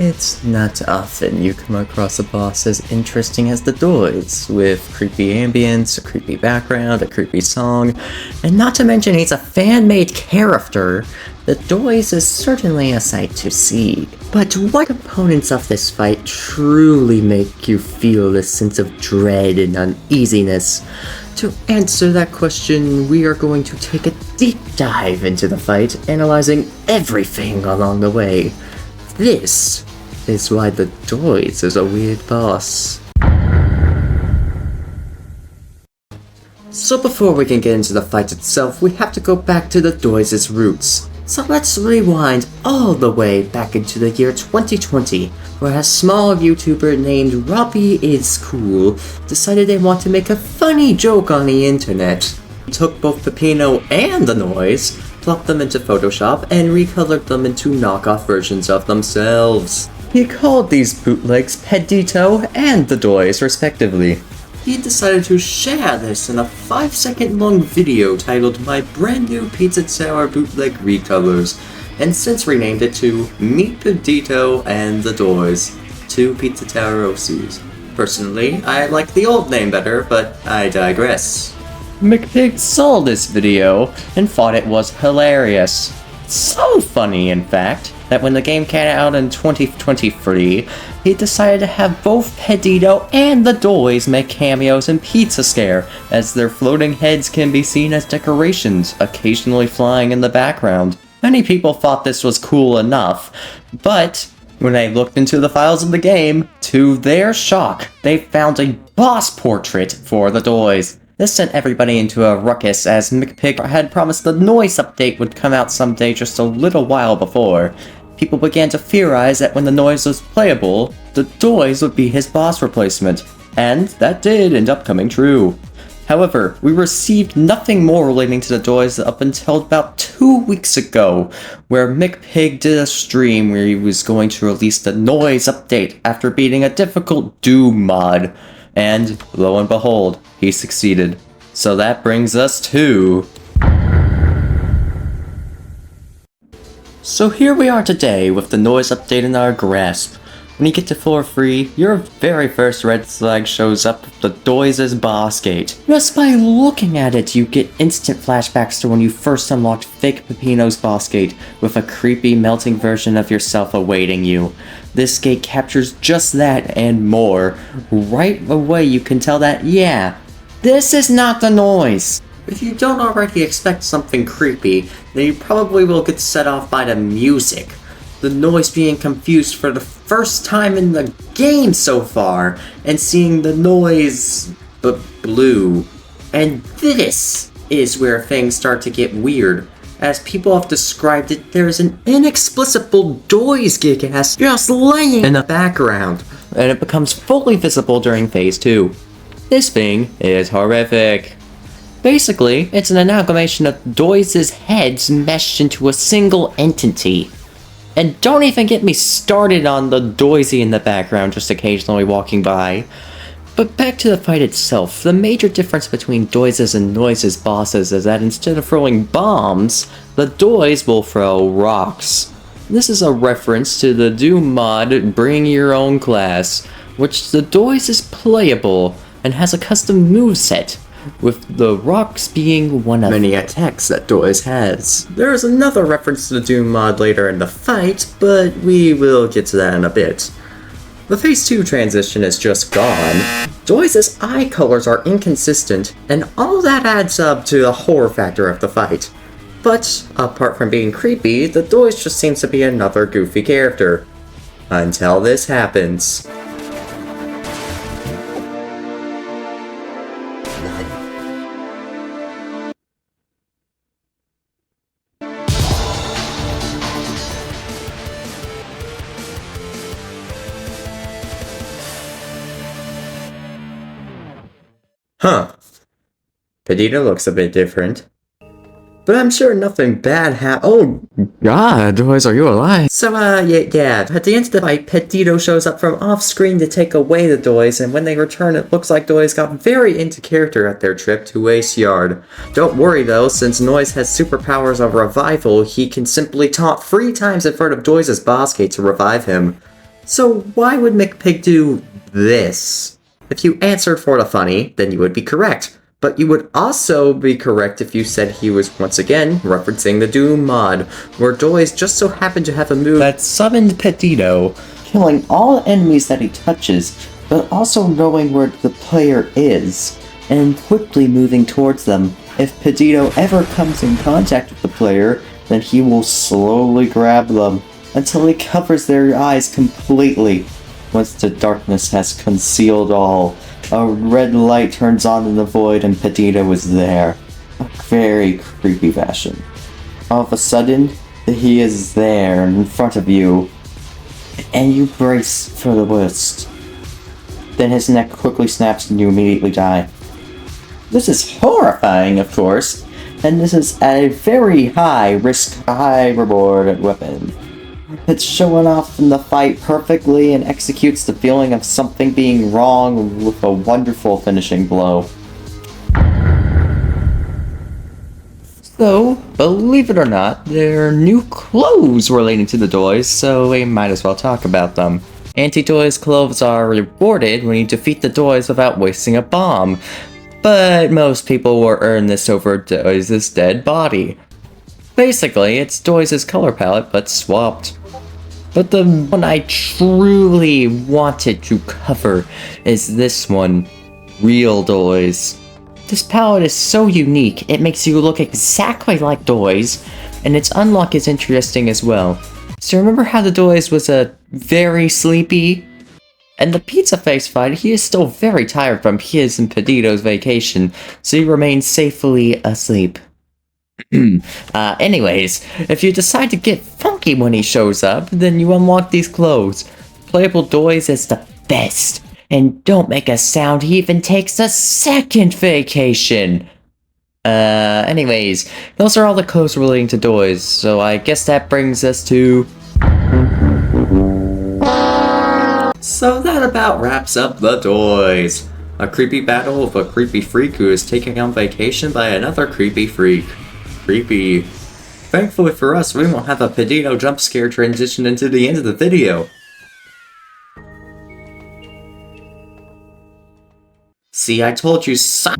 It's not often you come across a boss as interesting as the Doise, with creepy ambience, a creepy background, a creepy song, and not to mention he's a fan-made character. The Doise is certainly a sight to see. But what components of this fight truly make you feel this sense of dread and uneasiness? To answer that question, we are going to take a deep dive into the fight, analyzing everything along the way. This is why the Doise is a weird boss. So before we can get into the fight itself, we have to go back to the Doise's roots. So let's rewind all the way back into the year 2020, where a small YouTuber named Robbie Is Cool decided they want to make a funny joke on the internet. He took both Peppino and the Doise, plopped them into Photoshop, and recolored them into knockoff versions of themselves. He called these bootlegs Pedito and the Doise respectively. He decided to share this in a 5-second long video titled My Brand New Pizza Tower Bootleg Recolors, and since renamed it to Meet Pedito and the Doise, two Pizza Tower OCs. Personally, I like the old name better, but I digress. McPig saw this video and thought it was hilarious. So funny, in fact, that when the game came out in 2023, he decided to have both Pedito and the Doise make cameos in Pizza Scare, as their floating heads can be seen as decorations, occasionally flying in the background. Many people thought this was cool enough, but when they looked into the files of the game, to their shock, they found a boss portrait for the Doise. This sent everybody into a ruckus, as McPig had promised the Noise update would come out someday just a little while before. People began to theorize that when the Noise was playable, the Doise would be his boss replacement, and that did end up coming true. However, we received nothing more relating to the Doise up until about 2 weeks ago, where McPig did a stream where he was going to release the Noise update after beating a difficult Doom mod. And lo and behold, he succeeded. So that brings us to... So here we are today with the Noise update in our grasp. When you get to floor 3, your very first red flag shows up with the Doise's boss gate. Just by looking at it, you get instant flashbacks to when you first unlocked fake Peppino's boss gate, with a creepy melting version of yourself awaiting you. This gate captures just that and more. Right away you can tell that, yeah, this is not the Noise. If you don't already expect something creepy, then you probably will get set off by the music. The Noise being confused for the first time in the game so far, and seeing the Noise blue. And this is where things start to get weird. As people have described it, there is an inexplicable Doise gig-ass just laying in the background, and it becomes fully visible during Phase 2. This thing is horrific. Basically, it's an amalgamation of Doise's heads meshed into a single entity. And don't even get me started on the Doise in the background just occasionally walking by. But back to the fight itself, the major difference between Doise's and Noise's bosses is that instead of throwing bombs, the Doise will throw rocks. This is a reference to the Doom mod Bring Your Own Class, which the Doise is playable and has a custom moveset, with the rocks being one of many attacks that Doise has. There is another reference to the Doom mod later in the fight, but we will get to that in a bit. The Phase 2 transition is just gone. Doise's eye colors are inconsistent, and all that adds up to the horror factor of the fight. But, apart from being creepy, the Doise just seems to be another goofy character. Until this happens. Huh. Pedito looks a bit different. But I'm sure nothing bad Oh god, Doise, are you alive? So, yeah. At the end of the fight, Pedito shows up from off-screen to take away the Doise, and when they return, it looks like Doise got very into character at their trip to Waste Yard. Don't worry though, since Noise has superpowers of revival, he can simply taunt 3 times in front of Doise's boss gate to revive him. So why would McPig do this? If you answered for the funny, then you would be correct. But you would also be correct if you said he was once again referencing the Doom mod, where Doise just so happened to have a move that summoned Petito, killing all enemies that he touches, but also knowing where the player is, and quickly moving towards them. If Petito ever comes in contact with the player, then he will slowly grab them, until he covers their eyes completely. Once the darkness has concealed all, a red light turns on in the void and Petito is there. A very creepy fashion. All of a sudden, he is there in front of you, and you brace for the worst. Then his neck quickly snaps and you immediately die. This is horrifying, of course, and this is a very high risk, high reward weapon. It's showing off in the fight perfectly and executes the feeling of something being wrong with a wonderful finishing blow. So, believe it or not, there are new clothes relating to the Doise, so we might as well talk about them. Anti-Doise clothes are rewarded when you defeat the Doise without wasting a bomb, but most people will earn this over Doise's dead body. Basically, it's Doise's color palette, but swapped. But the one I truly wanted to cover is this one, Real Doise. This palette is so unique, it makes you look exactly like Doise, and its unlock is interesting as well. So remember how the Doise was very sleepy? In the pizza face fight, he is still very tired from his and Petito's vacation, so he remains safely asleep. Anyways, if you decide to get funky when he shows up, then you unlock these clothes. Playable Doise is the best, and don't make a sound, he even takes a second vacation. Anyways, those are all the clothes relating to Doise, so I guess that brings us to... So that about wraps up the Doise. A creepy battle with a creepy freak who is taken on vacation by another creepy freak. Creepy. Thankfully for us, we won't have a Petito jump scare transition into the end of the video. See, I told you so-